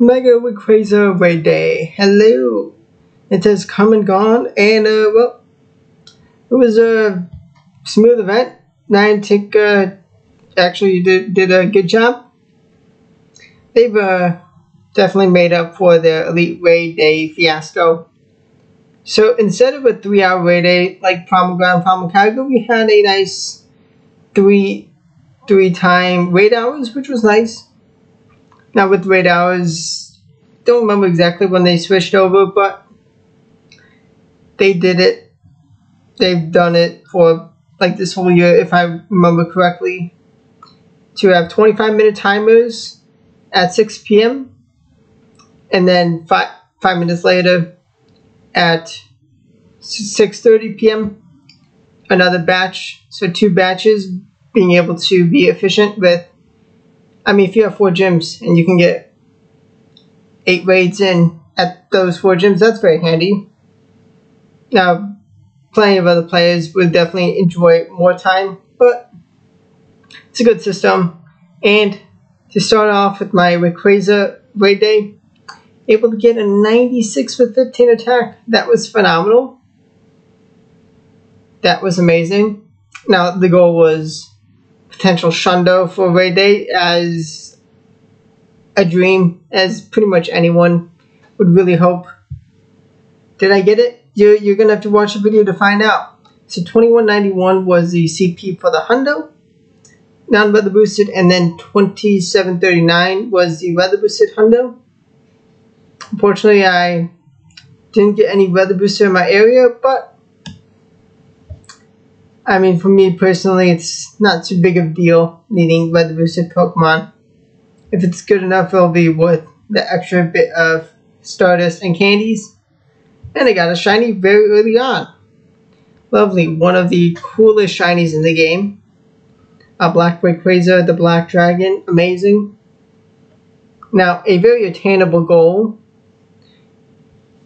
Mega Rayquaza raid day. Hello. It has come and gone, and well, it was a smooth event. Niantic actually did a good job. They've definitely made up for their Elite Raid Day fiasco. So instead of a 3-hour raid day like Promoground, Promocargo, we had a nice three-time raid hours, which was nice. Now with raid hours, don't remember exactly when they switched over, but they did it. They've done it for like this whole year, if I remember correctly, to have 25-minute timers at 6 p.m. and then 5 minutes later at 6:30 p.m. another batch. So 2 batches, being able to be efficient with, I mean, if you have 4 gyms and you can get 8 raids in at those 4 gyms, that's very handy. Now, plenty of other players would definitely enjoy more time, but it's a good system. And to start off with my Rayquaza raid day, able to get a 96 with 15 attack. That was phenomenal. That was amazing. Now, the goal was potential Shundo for raid day as a dream, as pretty much anyone would really hope. Did I get it? You're going to have to watch the video to find out. So 2191 was the CP for the Hundo, non-weather boosted, and then 2739 was the weather boosted Hundo. Unfortunately, I didn't get any weather booster in my area, but I mean, for me personally, it's not too big of a deal needing weather boosted Pokemon. If it's good enough, it'll be worth the extra bit of Stardust and candies. And I got a shiny very early on. Lovely, one of the coolest shinies in the game. A Black Rayquaza, the Black Dragon, amazing. Now, a very attainable goal.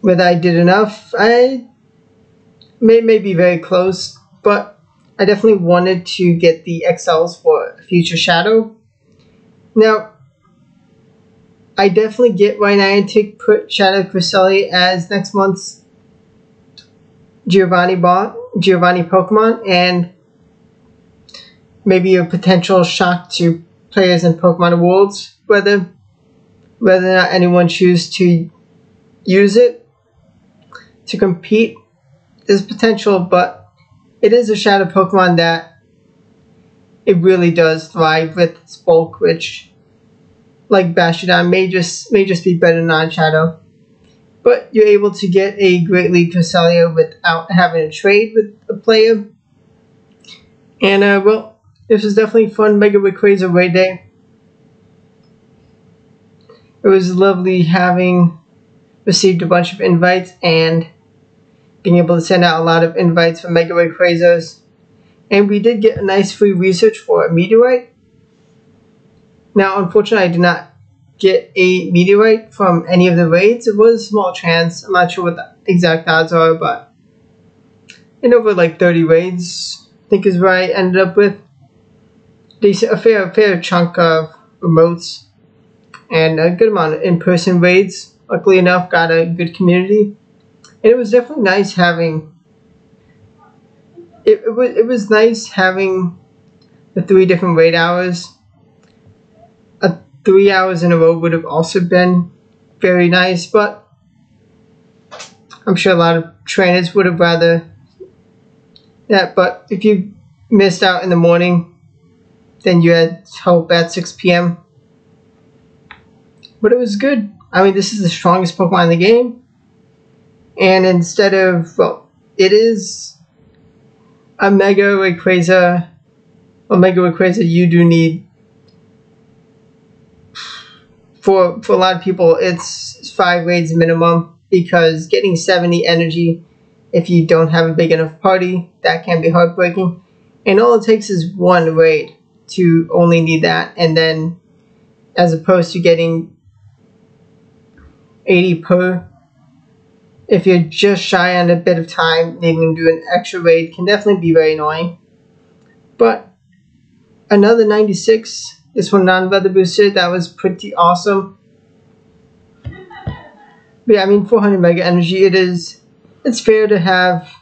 Whether I did enough, I may be very close, but I definitely wanted to get the XLs for Future Shadow. Now, I definitely get why Niantic put Shadow Cresselia as next month's Giovanni Pokemon, and maybe a potential shock to players in Pokemon Worlds, whether or not anyone chooses to use it to compete is potential, but it is a Shadow Pokemon that it really does thrive with its bulk, which, like Bastiodon, may just be better non-Shadow. But you're able to get a Great League Cresselia without having to trade with a player. And well, this was definitely fun. Mega Rayquaza raid day. It was lovely having received a bunch of invites and being able to send out a lot of invites for Mega Rayquazas. And we did get a nice free research for a meteorite. Now, unfortunately, I did not get a meteorite from any of the raids. It was a small chance. I'm not sure what the exact odds are, but in over like 30 raids, I think is where I ended up with a fair chunk of remotes and a good amount of in-person raids. Luckily enough, got a good community, and it was definitely nice having. It was nice having the 3 different raid hours. 3 hours in a row would have also been very nice, but I'm sure a lot of trainers would have rather that. But if you missed out in the morning, then you had hope at 6 p.m. But it was good. I mean, this is the strongest Pokemon in the game. And instead of, well, it is a Mega Rayquaza. Well, Mega Rayquaza, you do need, for a lot of people, it's 5 raids minimum, because getting 70 energy if you don't have a big enough party, that can be heartbreaking. And all it takes is 1 raid to only need that, and then as opposed to getting 80 per, if you're just shy on a bit of time, needing to do an extra raid can definitely be very annoying. But another 96, this one non-weather boosted, that was pretty awesome. But yeah, I mean, 400 Mega Energy, it's fair to have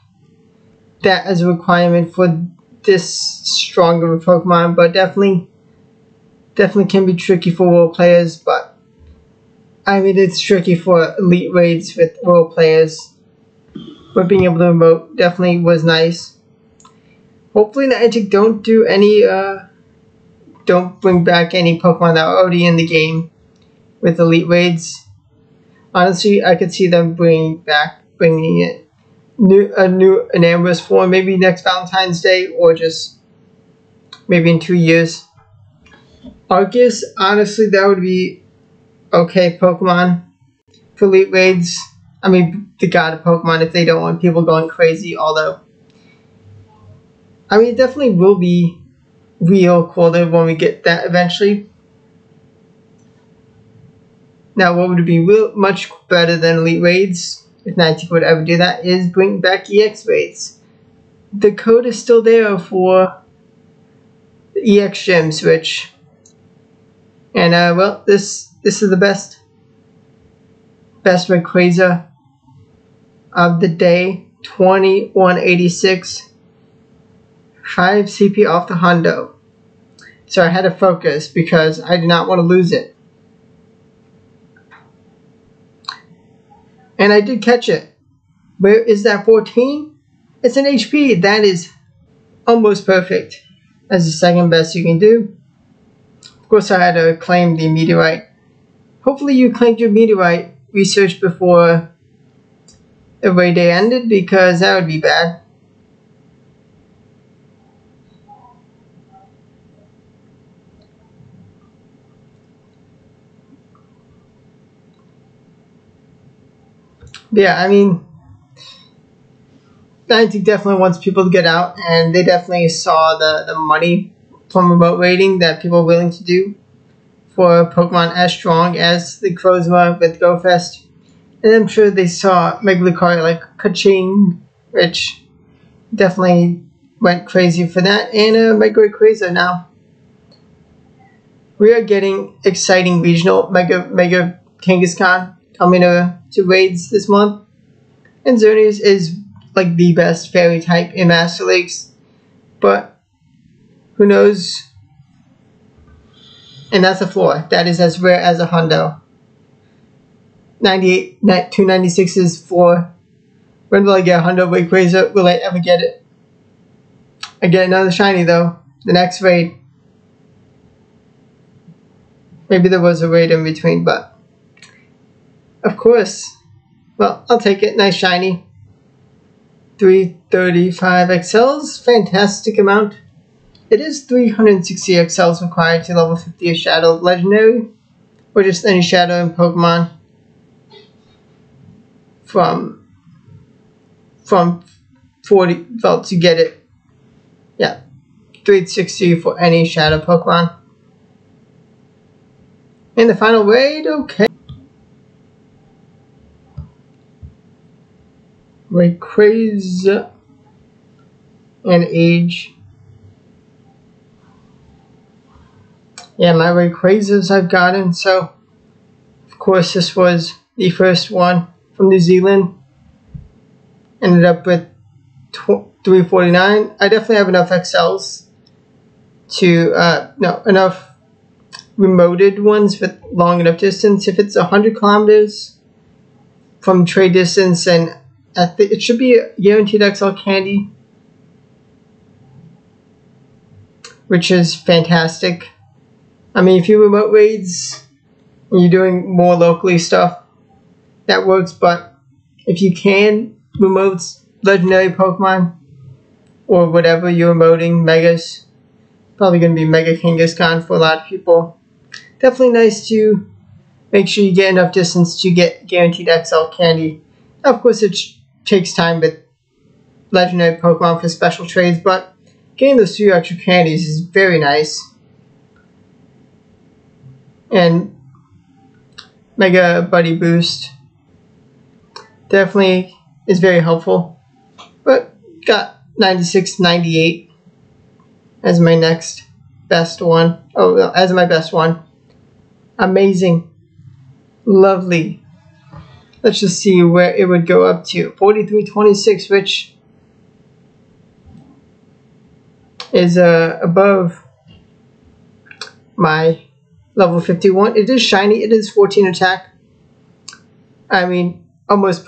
that as a requirement for this stronger of a Pokemon, but definitely can be tricky for role players. But I mean, it's tricky for elite raids with role players, but being able to remote definitely was nice. Hopefully Niantic don't do any don't bring back any Pokemon that are already in the game with elite raids. Honestly, I could see them bringing it an amorous form, maybe next Valentine's Day, or just maybe in 2 years. Arceus, honestly, that would be okay Pokemon for elite raids. I mean, the god of Pokemon if they don't want people going crazy, although I mean, it definitely will be real quota when we get that eventually. Now, what would be much better than elite raids, if Niantic would ever do that, is bring back EX raids. The code is still there for the EX gems, which, and well, this is the best Rayquaza of the day. 2186, 5 CP off the Hundo. So I had to focus because I did not want to lose it. And I did catch it. Where is that 14? It's an HP. That is almost perfect. That's the second best you can do. Of course, I had to claim the meteorite. Hopefully you claimed your meteorite research before the raid day ended, because that would be bad. But yeah, I mean, Niantic definitely wants people to get out, and they definitely saw the money from remote raiding that people are willing to do for a Pokemon as strong as the Crozma with GoFest. And I'm sure they saw Mega Lucario like Kaching, which definitely went crazy for that, and Mega Rayquaza now. We are getting exciting regional Mega Kangaskhan coming to raids this month. And Xerneas is like the best fairy type in Master Leagues, but who knows? And that's a floor. That is as rare as a Hundo. 296 is floor. When will I get a Hundo Rayquaza? Will I ever get it? I get another shiny though. The next raid. Maybe there was a raid in between, but of course. Well, I'll take it. Nice shiny. 335 XLs. Fantastic amount. It is 360 XLs required to level 50 a Shadow Legendary, or just any Shadow in Pokemon from 40, well, to get it. Yeah, 360 for any Shadow Pokemon. And the final raid, okay. Rayquaza and age. Yeah, my Rayquazas I've gotten, so of course this was the first one from New Zealand. Ended up with 349. I definitely have enough XLs to, enough remoted ones with long enough distance. If it's 100 kilometers from trade distance, and it should be a guaranteed XL candy, which is fantastic. I mean, if you remote raids and you're doing more locally stuff, that works, but if you can remote legendary Pokemon or whatever you're remoting, Megas, probably going to be Mega Kangaskhan for a lot of people. Definitely nice to make sure you get enough distance to get guaranteed XL candy. Of course, it takes time with legendary Pokemon for special trades, but getting those 2 extra candies is very nice. And Mega Buddy Boost definitely is very helpful. But got 96, 98 as my next best one. Oh, no, as my best one. Amazing. Lovely. let's just see where it would go up to. 4326, which is above my level 51. It is shiny. It is 14 attack. I mean, almost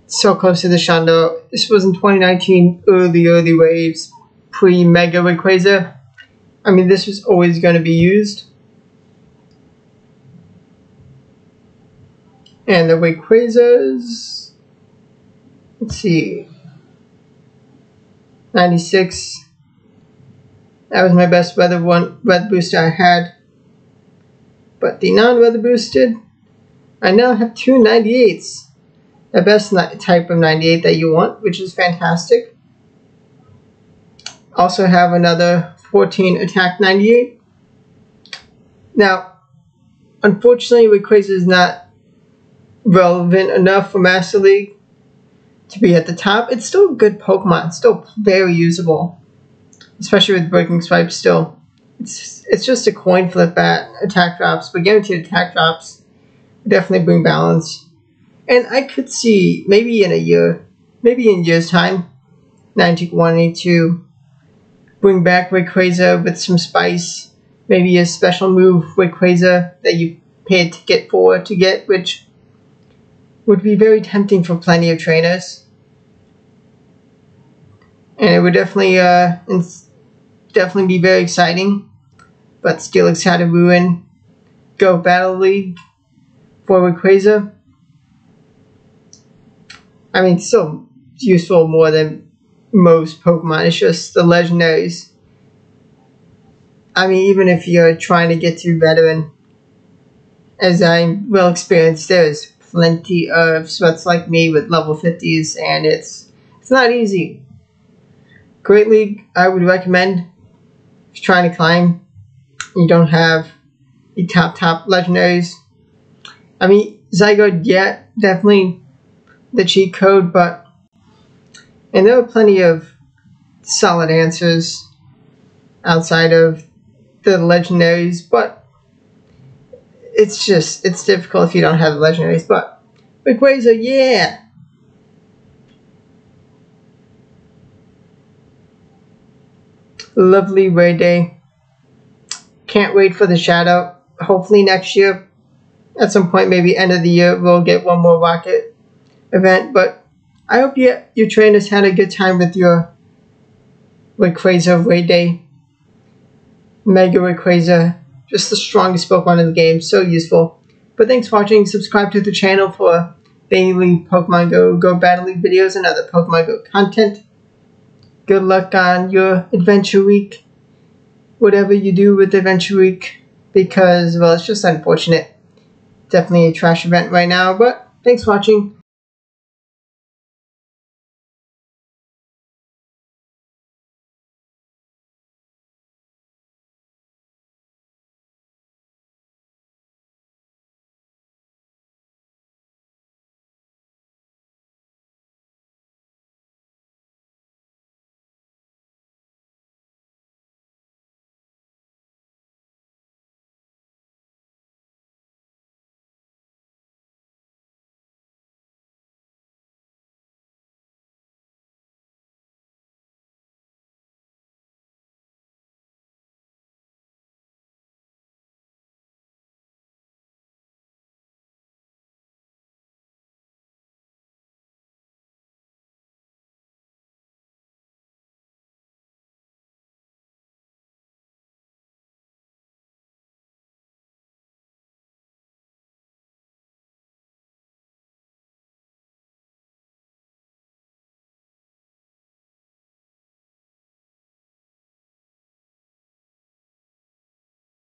so close to the Shundo. This was in 2019, early waves, pre-Mega Rayquaza. I mean, this was always going to be used. And the Rayquazas, let's see, 96. That was my best weather booster I had. But the non-weather boosted, I now have two 98s. The best type of 98 that you want, which is fantastic. Also have another 14 attack 98. Now, unfortunately, Rayquaza is not relevant enough for Master League to be at the top. It's still a good Pokemon. It's still very usable, especially with Breaking Swipe still. It's just a coin flip at attack drops, but guaranteed attack drops definitely bring balance. And I could see maybe in a year's time, Niantic wanting to bring back Rayquaza with some spice, maybe a special move Rayquaza that you pay a ticket for to get, which would be very tempting for plenty of trainers. And it would definitely be very exciting. But Steelix had to ruin Go Battle League for Rayquaza. I mean, still useful more than most Pokemon. It's just the legendaries. I mean, even if you're trying to get to veteran, as I'm well experienced, there's plenty of sweats like me with level 50s, and it's not easy. Great League, I would recommend if you're trying to climb. You don't have the top legendaries. I mean, Zygarde, yeah, definitely the cheat code, and there are plenty of solid answers outside of the legendaries, but it's difficult if you don't have the legendaries. But Rayquaza, yeah! Lovely raid day. Can't wait for the Shadow. Hopefully next year, at some point, maybe end of the year, we'll get one more Rocket event. But I hope your trainers had a good time with your Rayquaza raid day. Mega Rayquaza, just the strongest Pokemon in the game, so useful. But thanks for watching. Subscribe to the channel for daily Pokemon Go Battle League videos and other Pokemon Go content. Good luck on your Adventure Week. Whatever you do with Adventure Week, because, well, it's just unfortunate. Definitely a trash event right now, but thanks for watching.